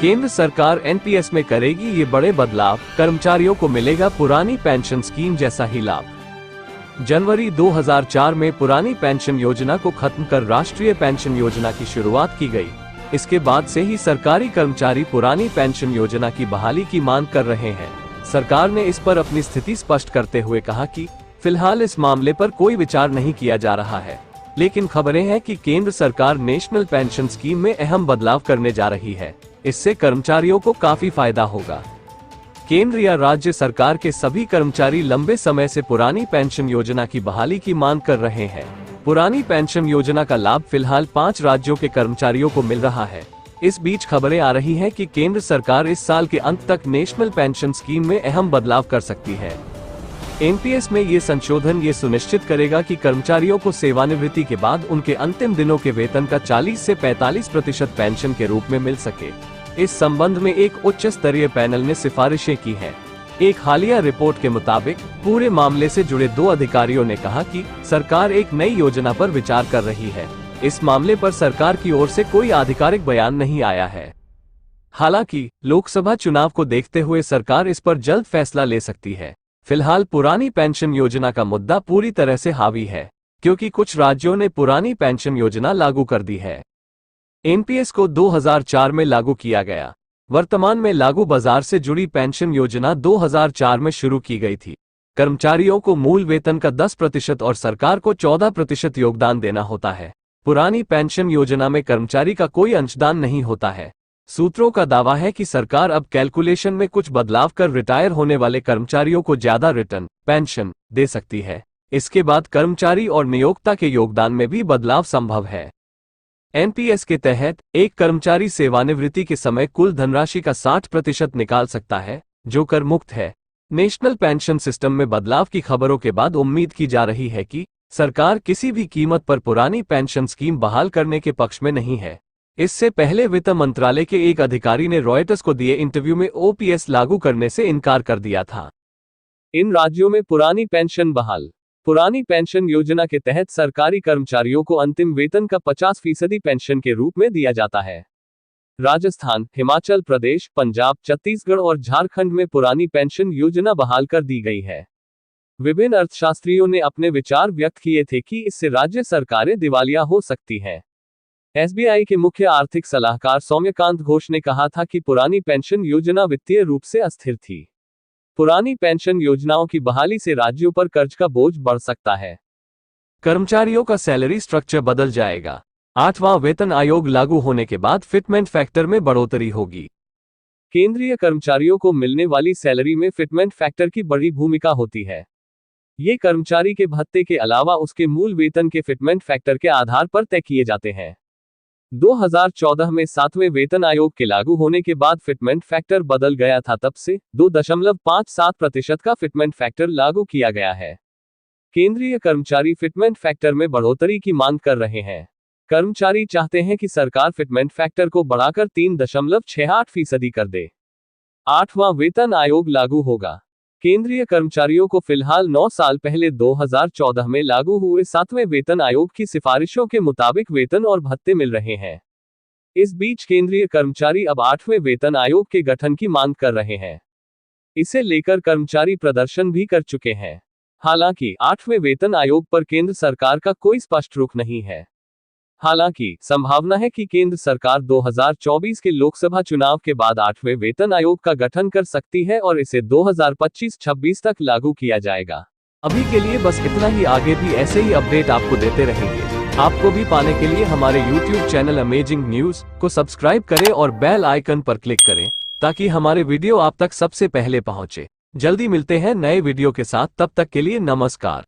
केंद्र सरकार एनपीएस में करेगी ये बड़े बदलाव, कर्मचारियों को मिलेगा पुरानी पेंशन स्कीम जैसा ही लाभ। जनवरी 2004 में पुरानी पेंशन योजना को खत्म कर राष्ट्रीय पेंशन योजना की शुरुआत की गई। इसके बाद से ही सरकारी कर्मचारी पुरानी पेंशन योजना की बहाली की मांग कर रहे हैं। सरकार ने इस पर अपनी स्थिति स्पष्ट करते हुए कहा कि फिलहाल इस मामले पर कोई विचार नहीं किया जा रहा है, लेकिन खबरें हैं कि केंद्र सरकार नेशनल पेंशन स्कीम में अहम बदलाव करने जा रही है। इससे कर्मचारियों को काफी फायदा होगा। केंद्र या राज्य सरकार के सभी कर्मचारी लंबे समय से पुरानी पेंशन योजना की बहाली की मांग कर रहे हैं। पुरानी पेंशन योजना का लाभ फिलहाल 5 राज्यों के कर्मचारियों को मिल रहा है। इस बीच खबरें आ रही हैं कि केंद्र सरकार इस साल के अंत तक नेशनल पेंशन स्कीम में अहम बदलाव कर सकती है। एनपीएस में ये संशोधन ये सुनिश्चित करेगा कि कर्मचारियों को सेवानिवृत्ति के बाद उनके अंतिम दिनों के वेतन का 40 से 45% पेंशन के रूप में मिल सके। इस संबंध में एक उच्च स्तरीय पैनल ने सिफारिशें की हैं। एक हालिया रिपोर्ट के मुताबिक पूरे मामले से जुड़े 2 अधिकारियों ने कहा कि सरकार एक नई योजना पर विचार कर रही है। इस मामले पर सरकार की ओर से कोई आधिकारिक बयान नहीं आया है। हालांकि लोकसभा चुनाव को देखते हुए सरकार इस पर जल्द फैसला ले सकती है। फिलहाल पुरानी पेंशन योजना का मुद्दा पूरी तरह से हावी है, क्योंकि कुछ राज्यों ने पुरानी पेंशन योजना लागू कर दी है। एनपीएस को 2004 में लागू किया गया। वर्तमान में लागू बाजार से जुड़ी पेंशन योजना 2004 में शुरू की गई थी। कर्मचारियों को मूल वेतन का 10% और सरकार को 14% योगदान देना होता है। पुरानी पेंशन योजना में कर्मचारी का कोई अंशदान नहीं होता है। सूत्रों का दावा है कि सरकार अब कैलकुलेशन में कुछ बदलाव कर रिटायर होने वाले कर्मचारियों को ज्यादा रिटर्न पेंशन दे सकती है। इसके बाद कर्मचारी और नियोक्ता के योगदान में भी बदलाव संभव है। एनपीएस के तहत एक कर्मचारी सेवानिवृत्ति के समय कुल धनराशि का 60% निकाल सकता है, जो कर मुक्त है। नेशनल पेंशन सिस्टम में बदलाव की खबरों के बाद उम्मीद की जा रही है कि सरकार किसी भी कीमत पर पुरानी पेंशन स्कीम बहाल करने के पक्ष में नहीं है। इससे पहले वित्त मंत्रालय के एक अधिकारी ने रॉयटर्स को दिए इंटरव्यू में ओपीएस लागू करने से इनकार कर दिया था। इन राज्यों में पुरानी पेंशन बहाल। पुरानी पेंशन योजना के तहत सरकारी कर्मचारियों को अंतिम वेतन का 50% पेंशन के रूप में दिया जाता है। राजस्थान, हिमाचल प्रदेश, पंजाब, छत्तीसगढ़ और झारखंड में पुरानी पेंशन योजना बहाल कर दी गई है। विभिन्न अर्थशास्त्रियों ने अपने विचार व्यक्त किए थे कि इससे राज्य सरकारें दिवालिया हो सकती हैं। एसबीआई के मुख्य आर्थिक सलाहकार सौम्यकांत घोष ने कहा था कि पुरानी पेंशन योजना वित्तीय रूप से अस्थिर थी। पुरानी पेंशन योजनाओं की बहाली से राज्यों पर कर्ज का बोझ बढ़ सकता है। कर्मचारियों का सैलरी स्ट्रक्चर बदल जाएगा। 8वां वेतन आयोग लागू होने के बाद फिटमेंट फैक्टर में बढ़ोतरी होगी। केंद्रीय कर्मचारियों को मिलने वाली सैलरी में फिटमेंट फैक्टर की बड़ी भूमिका होती है। ये कर्मचारी के भत्ते के अलावा उसके मूल वेतन के फिटमेंट फैक्टर के आधार पर तय किए जाते हैं। 2014 में 7वें वेतन आयोग के लागू होने के बाद फिटमेंट फैक्टर बदल गया था। तब से 2.57% का फिटमेंट फैक्टर लागू किया गया है। केंद्रीय कर्मचारी फिटमेंट फैक्टर में बढ़ोतरी की मांग कर रहे हैं। कर्मचारी चाहते हैं कि सरकार फिटमेंट फैक्टर को बढ़ाकर 3.68% कर दे। 8वां वेतन आयोग लागू होगा। केंद्रीय कर्मचारियों को फिलहाल 9 साल पहले 2014 में लागू हुए 7वें वेतन आयोग की सिफारिशों के मुताबिक वेतन और भत्ते मिल रहे हैं। इस बीच केंद्रीय कर्मचारी अब 8वें वेतन आयोग के गठन की मांग कर रहे हैं। इसे लेकर कर्मचारी प्रदर्शन भी कर चुके हैं। हालांकि 8वें वेतन आयोग पर केंद्र सरकार का कोई स्पष्ट रुख नहीं है। हालांकि संभावना है कि केंद्र सरकार 2024 के लोकसभा चुनाव के बाद 8वें वेतन आयोग का गठन कर सकती है और इसे 2025-26 तक लागू किया जाएगा। अभी के लिए बस इतना ही। आगे भी ऐसे ही अपडेट आपको देते रहेंगे। आपको भी पाने के लिए हमारे YouTube चैनल अमेजिंग न्यूज को सब्सक्राइब करें और बेल आइकन पर क्लिक करें, ताकि हमारे वीडियो आप तक सबसे पहले पहुंचे। जल्दी मिलते हैं नए वीडियो के साथ। तब तक के लिए नमस्कार।